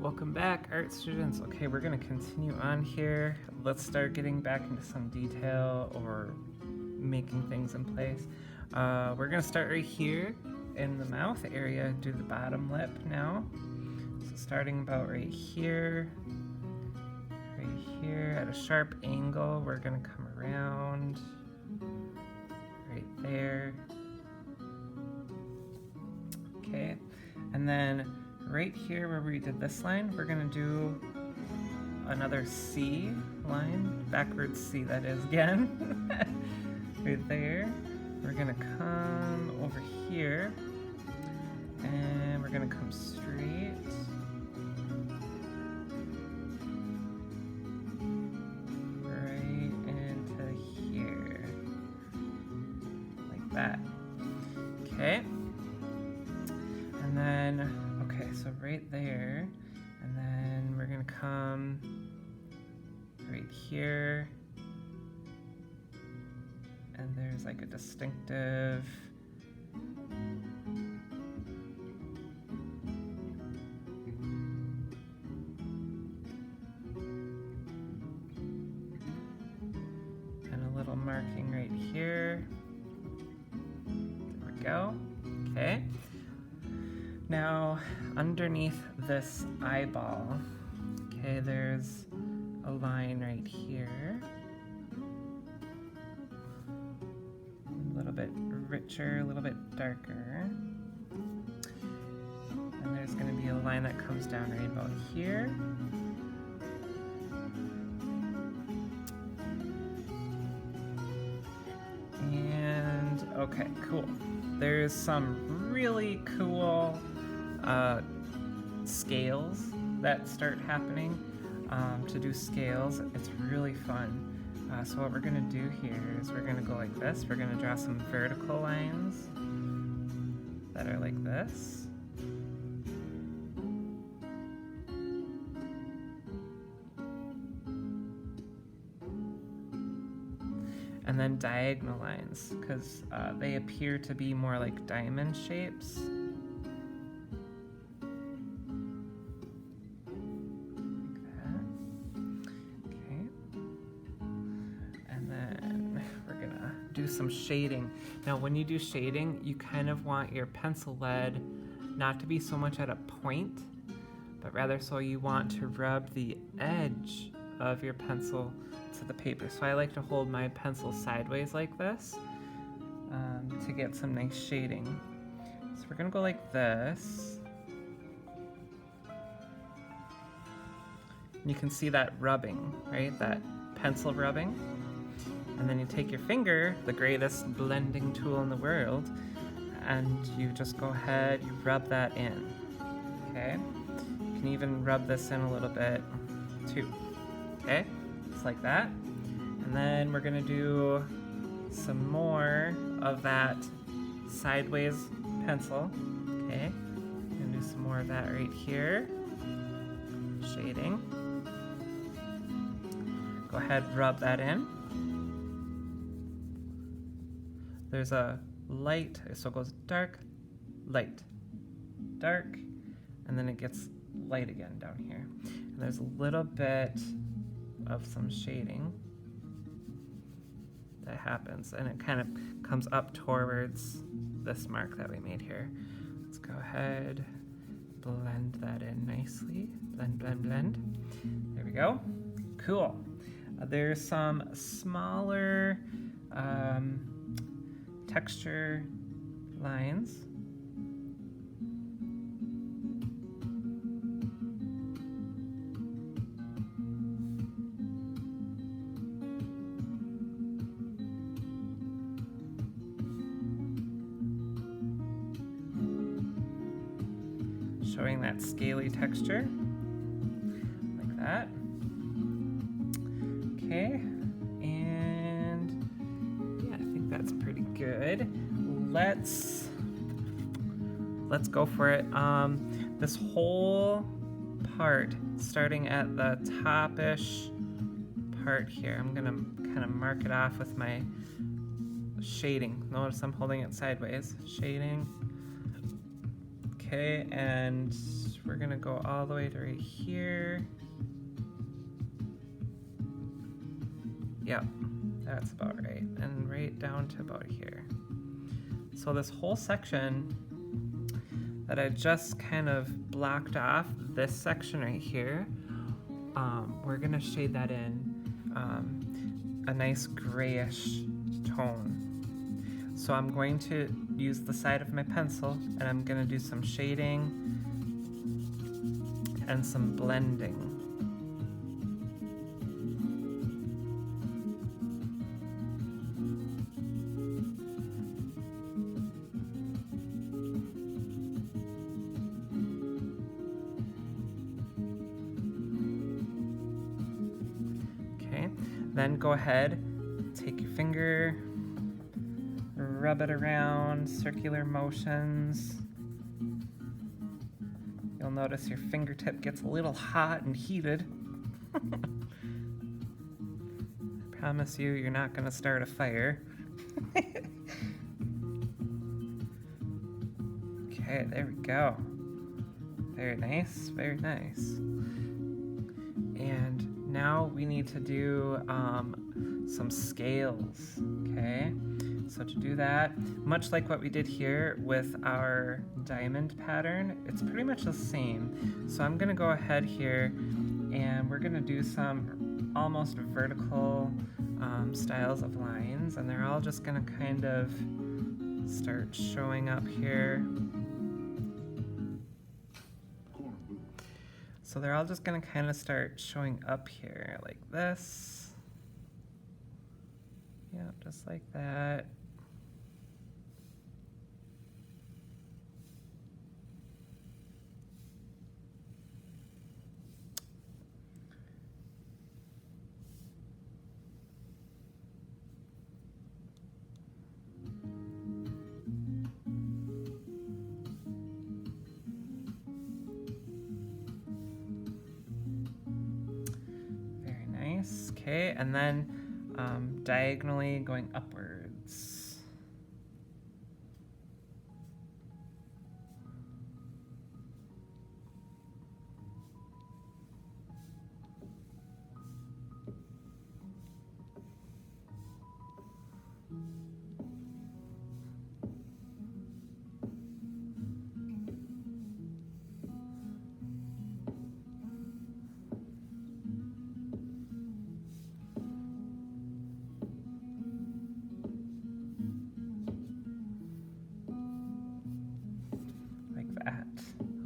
Welcome back, art students. Okay, we're gonna continue on here. Let's start getting back into some detail or making things in place. We're gonna start right here in the mouth area, do the bottom lip now. So starting about right here at a sharp angle, we're gonna come around right there. Okay, and then right here where we did this line, we're gonna do another C line, backwards C that is again, right there. We're gonna come over here and we're gonna come straight. Right into here, like that. Okay, and then okay, so right there, and then we're gonna come right here, and there's like a distinctive and a little marking right here. There we go. Okay. Now, underneath this eyeball, okay, there's a line right here. A little bit richer, a little bit darker. And there's going to be a line that comes down right about here. And, okay, cool. There's some really cool scales that start happening. To do scales, it's really fun. So what we're gonna do here is we're gonna go like this. We're gonna draw some vertical lines that are like this. And then diagonal lines, because they appear to be more like diamond shapes. Do some shading. Now when you do shading, you kind of want your pencil lead not to be so much at a point, but rather so you want to rub the edge of your pencil to the paper. So I like to hold my pencil sideways like this to get some nice shading. So we're gonna go like this. You can see that rubbing, right? That pencil rubbing. And then you take your finger, the greatest blending tool in the world, and you just go ahead, you rub that in, okay? You can even rub this in a little bit too, okay? Just like that. And then we're gonna do some more of that sideways pencil, okay? I'm gonna do some more of that right here, shading. Go ahead, rub that in. There's a light, so it goes dark, light, dark, and then it gets light again down here. And there's a little bit of some shading that happens, and it kind of comes up towards this mark that we made here. Let's go ahead, blend that in nicely. Blend, blend, blend. There we go. Cool. There's some smaller texture lines. Showing that scaly texture, like that. Okay. That's pretty good. Let's go for it. This whole part, starting at the top-ish part here, I'm gonna kind of mark it off with my shading. Notice I'm holding it sideways. Shading. Okay, and we're gonna go all the way to right here. Yep, that's about right. And right down to about here. So this whole section that I just kind of blocked off, this section right here, we're gonna shade that in a nice grayish tone. So I'm going to use the side of my pencil and I'm gonna do some shading and some blending. Okay, then go ahead, take your finger, rub it around, circular motions. You'll notice your fingertip gets a little hot and heated. I promise you, you're not gonna start a fire. Okay, there we go. Very nice, very nice. And now we need to do some scales, okay? So to do that, much like what we did here with our diamond pattern, it's pretty much the same. So I'm gonna go ahead here and we're gonna do some almost vertical styles of lines, and they're all just gonna kind of start showing up here. So they're all just gonna kind of start showing up here like this. Yeah, just like that. Okay, and then diagonally going upwards.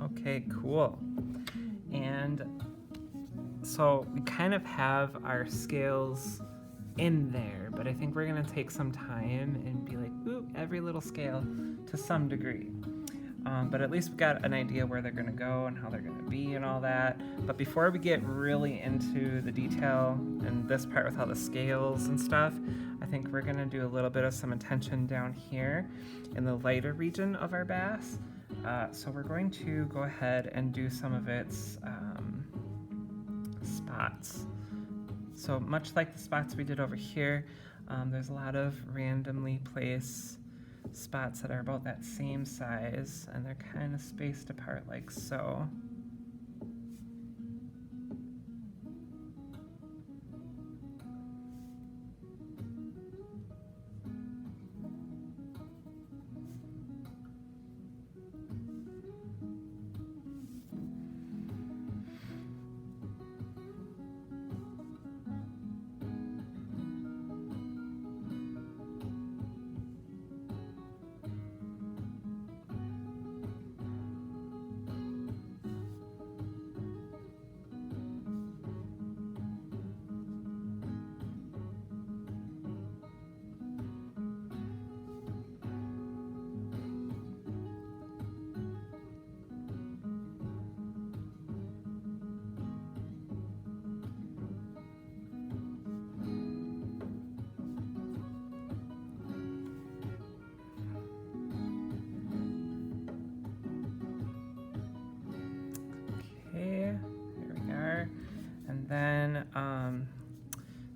Okay, cool. And so we kind of have our scales in there, but I think we're gonna take some time and be like, ooh, every little scale to some degree. But at least we've got an idea where they're gonna go and how they're gonna be and all that. But before we get really into the detail and this part with all the scales and stuff, I think we're gonna do a little bit of some attention down here in the lighter region of our bass. So we're going to go ahead and do some of its spots. So much like the spots we did over here, there's a lot of randomly placed spots that are about that same size, and they're kind of spaced apart like so. Then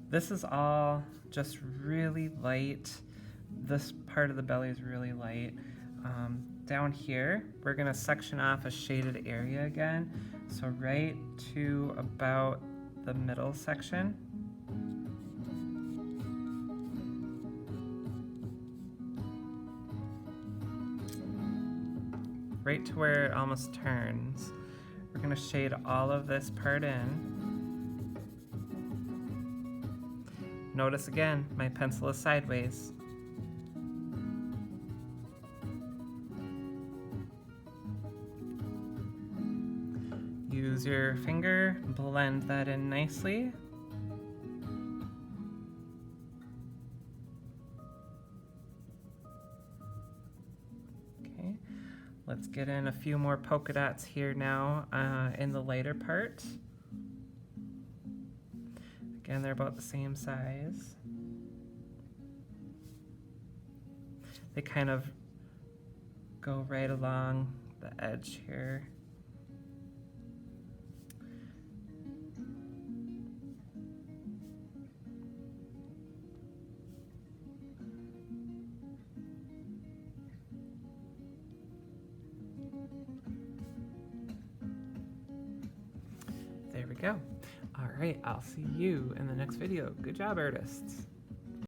this is all just really light. This part of the belly is really light. down here, we're gonna section off a shaded area again. So right to about the middle section. Right to where it almost turns. We're gonna shade all of this part in. Notice again, my pencil is sideways. Use your finger, blend that in nicely. Okay, let's get in a few more polka dots here now in the lighter part. Again, they're about the same size. They kind of go right along the edge here. There we go. All right, I'll see you in the next video. Good job, artists.